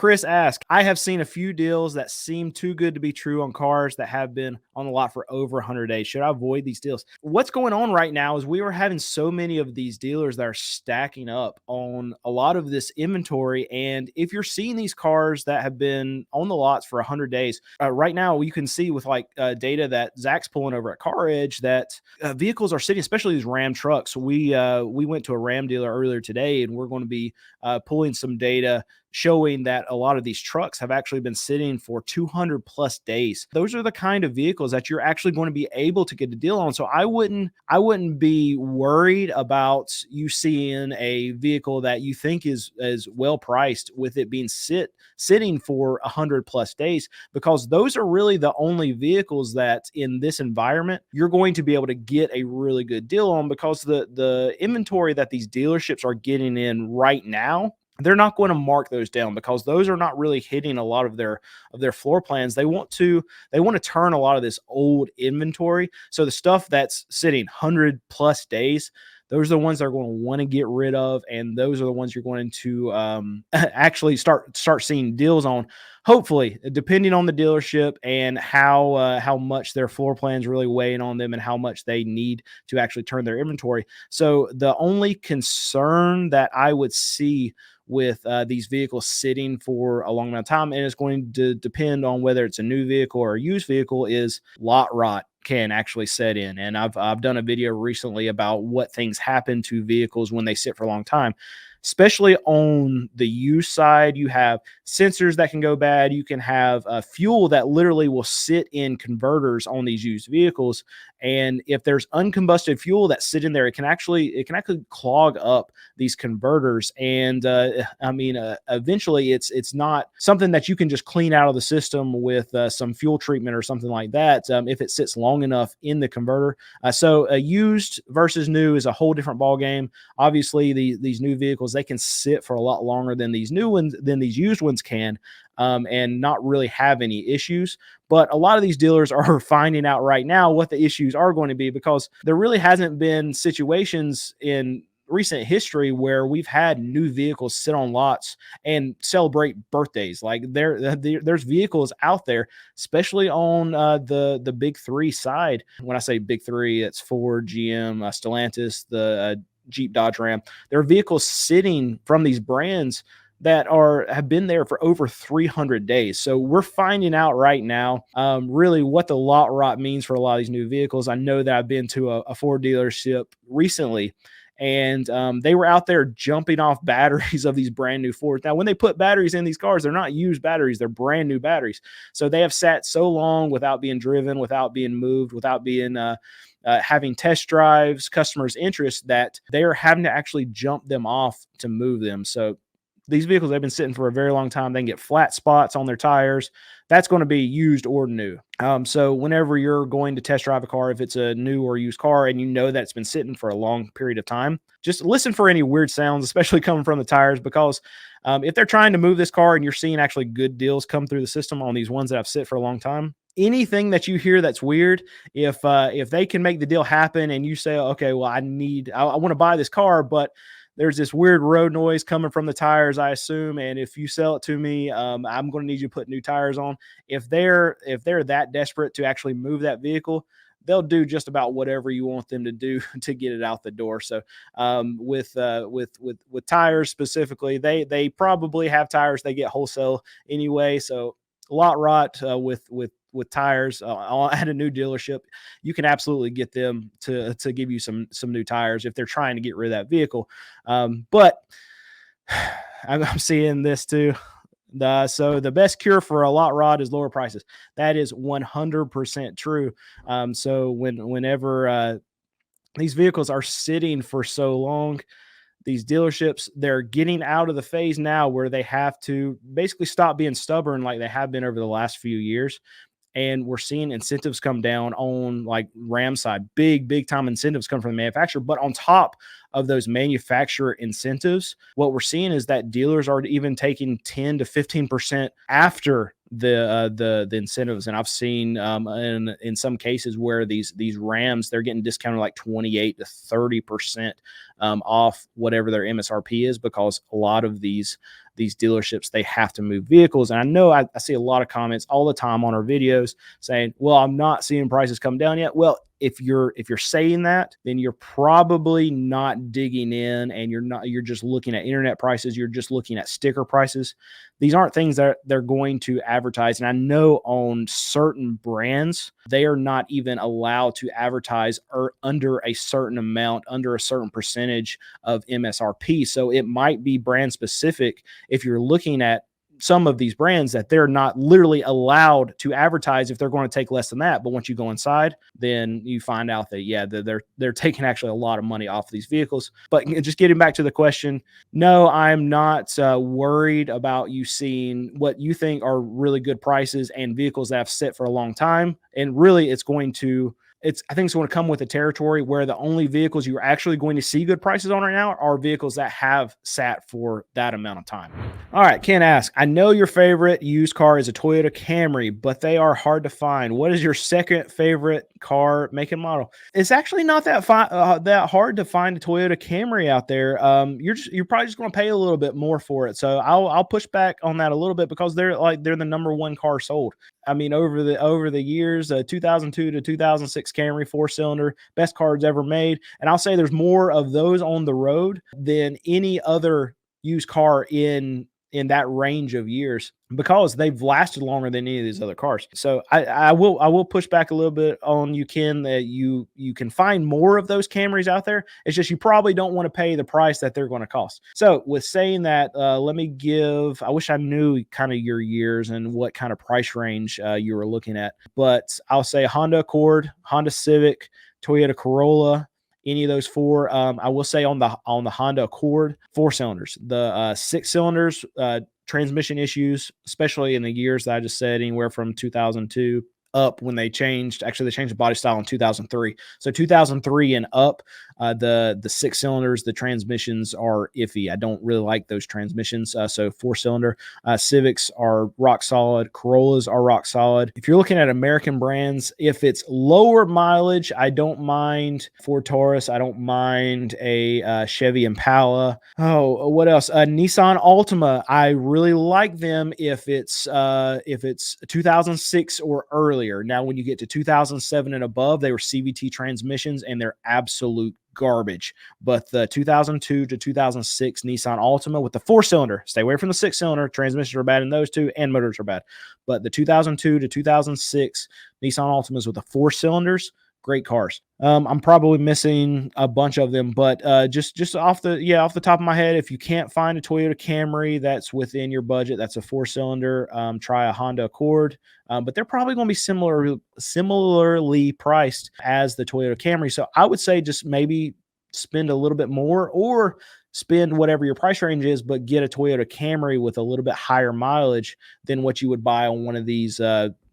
Chris asks, I have seen a few deals that seem too good to be true on cars that have been on the lot for over 100 days. Should I avoid these deals? What's going on right now is we are having so many of these dealers that are stacking up on a lot of this inventory. And if you're seeing these cars that have been on the lots for 100 days, right now you can see with data that Zach's pulling over at Car Edge that vehicles are sitting, especially these Ram trucks. We went to a Ram dealer earlier today, and we're going to be pulling some data showing that a lot of these trucks have actually been sitting for 200 plus days. Those are the kind of vehicles that you're actually going to be able to get a deal on. So I wouldn't be worried about you seeing a vehicle that you think is well priced with it being sitting for 100 plus days, because those are really the only vehicles that in this environment you're going to be able to get a really good deal on, because the inventory that these dealerships are getting in right now, they're not going to mark those down because those are not really hitting a lot of their floor plans. They want to turn a lot of this old inventory. So the stuff that's sitting 100 plus days, those are the ones they're going to want to get rid of, and those are the ones you're going to actually start seeing deals on. Hopefully, depending on the dealership and how much their floor plans really weighing on them and how much they need to actually turn their inventory. So the only concern that I would see with these vehicles sitting for a long amount of time, and it's going to depend on whether it's a new vehicle or a used vehicle, is lot rot can actually set in. And I've done a video recently about what things happen to vehicles when they sit for a long time. Especially on the used side, you have sensors that can go bad. You can have fuel that literally will sit in converters on these used vehicles. And if there's uncombusted fuel that sit in there, it can actually clog up these converters. And eventually it's not something that you can just clean out of the system with some fuel treatment or something like that. If it sits long enough in the converter. So used versus new is a whole different ball game. Obviously, these new vehicles, they can sit for a lot longer than these used ones can, and not really have any issues. But a lot of these dealers are finding out right now what the issues are going to be, because there really hasn't been situations in recent history where we've had new vehicles sit on lots and celebrate birthdays. Like there's vehicles out there, especially on the big three side. When I say big three, it's Ford, GM, Stellantis, the Jeep, Dodge, Ram. There are vehicles sitting from these brands that have been there for over 300 days. So we're finding out right now really what the lot rot means for a lot of these new vehicles. I know that I've been to a Ford dealership recently, and they were out there jumping off batteries of these brand new Fords. Now, when they put batteries in these cars, they're not used batteries, they're brand new batteries. So they have sat so long without being driven, without being moved, without being having test drives, customers' interest, that they are having to actually jump them off to move them. So these vehicles, they've been sitting for a very long time. They can get flat spots on their tires. That's going to be used or new. So whenever you're going to test drive a car, if it's a new or used car and you know that it's been sitting for a long period of time, just listen for any weird sounds, especially coming from the tires, because if they're trying to move this car and you're seeing actually good deals come through the system on these ones that have sit for a long time, anything that you hear that's weird, if they can make the deal happen and you say, okay, well, I want to buy this car, but there's this weird road noise coming from the tires, I assume. And if you sell it to me, I'm going to need you to put new tires on. If they're that desperate to actually move that vehicle, they'll do just about whatever you want them to do to get it out the door. So with tires specifically, they probably have tires they get wholesale anyway. So lot rot with tires at a new dealership, you can absolutely get them to give you some new tires if they're trying to get rid of that vehicle. But I'm seeing this too. So the best cure for a lot rot is lower prices. That is 100% true. So whenever these vehicles are sitting for so long, these dealerships, they're getting out of the phase now where they have to basically stop being stubborn like they have been over the last few years. And we're seeing incentives come down on like Ram side, big time incentives come from the manufacturer. But on top of those manufacturer incentives, what we're seeing is that dealers are even taking 10 to 15% after the incentives. And I've seen in some cases where these Rams, they're getting discounted like 28 to 30% off whatever their MSRP is, because a lot of these these dealerships, they have to move vehicles. And I know I see a lot of comments all the time on our videos saying, well, I'm not seeing prices come down yet. Well, if you're saying that, then you're probably not digging in, and you're just looking at internet prices. You're just looking at sticker prices. These aren't things that they're going to advertise. And I know on certain brands, they are not even allowed to advertise under a certain amount, under a certain percentage of MSRP. So it might be brand specific if you're looking at some of these brands that they're not literally allowed to advertise if they're going to take less than that. But once you go inside, then you find out that, yeah, they're taking actually a lot of money off of these vehicles. But just getting back to the question, no, I'm not worried about you seeing what you think are really good prices and vehicles that have sit for a long time. And really, I think it's going to come with the territory where the only vehicles you're actually going to see good prices on right now are vehicles that have sat for that amount of time. All right, Ken asks, I know your favorite used car is a Toyota Camry, but they are hard to find. What is your second favorite car, make and model? It's actually not that hard to find a Toyota Camry out there. You're probably just going to pay a little bit more for it. So I'll push back on that a little bit because they're the number one car sold. I mean, over the years, 2002 to 2006 Camry 4-cylinder, best cars ever made. And I'll say there's more of those on the road than any other used car in that range of years, because they've lasted longer than any of these other cars. So I will push back a little bit on you, Ken, that you can find more of those Camrys out there. It's just you probably don't want to pay the price that they're going to cost. So with saying that, I wish I knew kind of your years and what kind of price range you were looking at, but I'll say Honda Accord, Honda Civic, Toyota Corolla. Any of those four. I will say on the Honda Accord, 4 cylinders, the 6 cylinders, transmission issues, especially in the years that I just said, anywhere from 2002 up, when they changed the body style in 2003. So 2003 and up, the 6 cylinders, the transmissions are iffy. I don't really like those transmissions. So 4-cylinder Civics are rock solid. Corollas are rock solid. If you're looking at American brands, if it's lower mileage, I don't mind Ford Taurus. I don't mind a Chevy Impala. Oh, what else? Nissan Altima. I really like them if it's 2006 or earlier. Now, when you get to 2007 and above, they were CVT transmissions, and they're absolute garbage. But the 2002 to 2006 Nissan Altima with the 4-cylinder, stay away from the 6-cylinder. Transmissions are bad in those two, and motors are bad. But the 2002 to 2006 Nissan Altimas with the 4-cylinders, great cars. I'm probably missing a bunch of them, but just off the top of my head, if you can't find a Toyota Camry that's within your budget, that's a 4-cylinder, try a Honda Accord. But they're probably going to be similarly priced as the Toyota Camry. So I would say just maybe spend a little bit more, or spend whatever your price range is, but get a Toyota Camry with a little bit higher mileage than what you would buy on one of these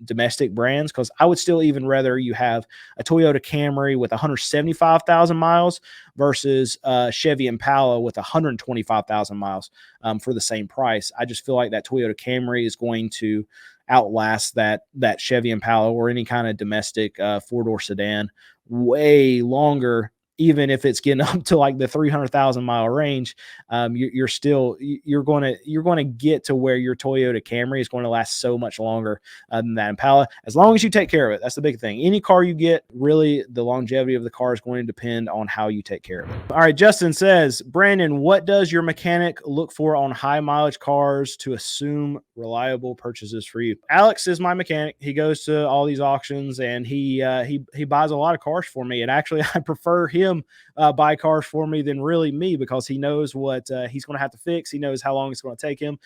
domestic brands. Because I would still even rather you have a Toyota Camry with 175,000 miles versus Chevy Impala with 125,000 miles for the same price. I just feel like that Toyota Camry is going to outlast that Chevy Impala or any kind of domestic 4-door sedan way longer. Even if it's getting up to like the 300,000 mile range, you're going to get to where your Toyota Camry is going to last so much longer than that Impala, as long as you take care of it. That's the big thing. Any car you get, really, the longevity of the car is going to depend on how you take care of it. All right, Justin says, Brandon, what does your mechanic look for on high mileage cars to assume reliable purchases for you? Alex is my mechanic. He goes to all these auctions, and he buys a lot of cars for me. And actually, I prefer him buy cars for me than really me, because he knows what he's going to have to fix. He knows how long it's going to take him.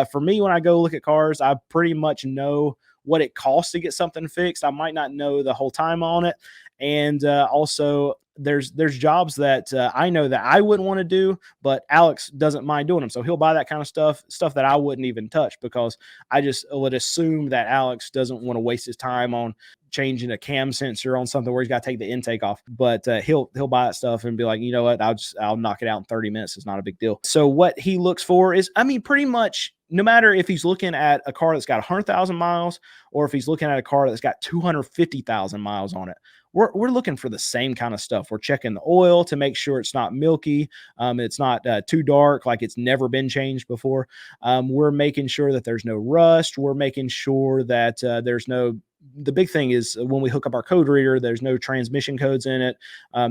For me, when I go look at cars, I pretty much know what it costs to get something fixed. I might not know the whole time on it. And also, there's jobs that I know that I wouldn't want to do, but Alex doesn't mind doing them. So he'll buy that kind of stuff that I wouldn't even touch, because I just would assume that Alex doesn't want to waste his time on changing a cam sensor on something where he's got to take the intake off. But he'll buy that stuff and be like, you know what, I'll knock it out in 30 minutes. It's not a big deal. So what he looks for is, I mean, pretty much no matter if he's looking at a car that's got 100,000 miles, or if he's looking at a car that's got 250,000 miles on it, we're looking for the same kind of stuff. We're checking the oil to make sure it's not milky, it's not too dark, like it's never been changed before. We're making sure that there's no rust. We're making sure that there's no the big thing is when we hook up our code reader, there's no transmission codes in it.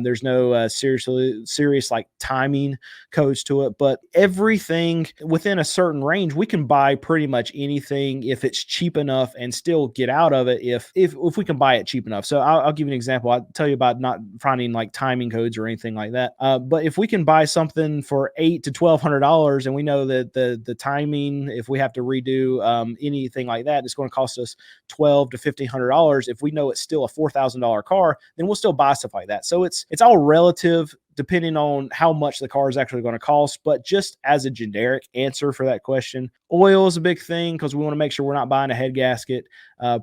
There's no serious like timing codes to it. But everything within a certain range, we can buy pretty much anything if it's cheap enough and still get out of it if we can buy it cheap enough. So I'll give you an example. I'll tell you about not finding like timing codes or anything like that. But if we can buy something for $800 to $1,200, and we know that the timing, if we have to redo anything like that, it's going to cost us $1,200 to $1,500. If we know it's still a $4,000 car, then we'll still buy stuff like that. So it's all relative depending on how much the car is actually going to cost. But just as a generic answer for that question, oil is a big thing because we want to make sure we're not buying a head gasket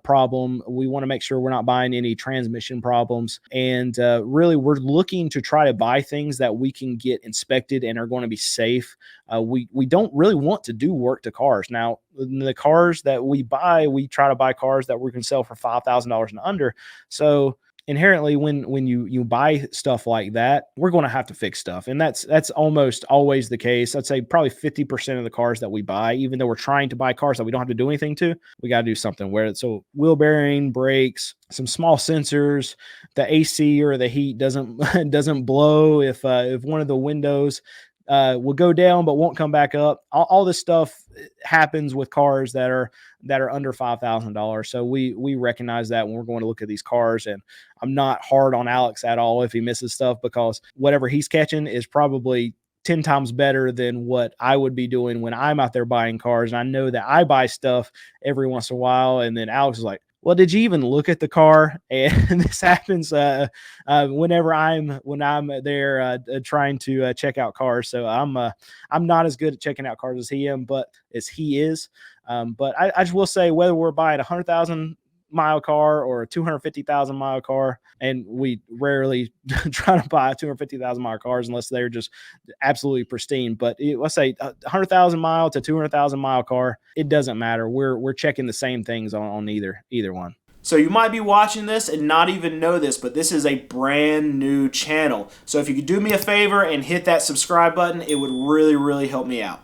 problem. We want to make sure we're not buying any transmission problems. And really, we're looking to try to buy things that we can get inspected and are going to be safe. We don't really want to do work to cars. Now, the cars that we buy, we try to buy cars that we can sell for $5,000 and under. So inherently, when you buy stuff like that, we're going to have to fix stuff, and that's almost always the case. I'd say probably 50% of the cars that we buy, even though we're trying to buy cars that we don't have to do anything to, we got to do something. Where so wheel bearing, brakes, some small sensors, the AC or the heat doesn't blow if one of the windows will go down but won't come back up. All this stuff happens with cars that are under $5,000. So we recognize that when we're going to look at these cars. And I'm not hard on Alex at all if he misses stuff, because whatever he's catching is probably 10 times better than what I would be doing when I'm out there buying cars. And I know that I buy stuff every once in a while, and then Alex is like, well, did you even look at the car? And this happens whenever I'm there trying to check out cars. So I'm not as good at checking out cars as he is. But I just will say, whether we're buying a 100,000 mile car or a 250,000 mile car, and we rarely try to buy 250,000 mile cars unless they're just absolutely pristine. But let's say 100,000 mile to 200,000 mile car, it doesn't matter. We're checking the same things on either one. So you might be watching this and not even know this, but this is a brand new channel. So if you could do me a favor and hit that subscribe button, it would really, really help me out.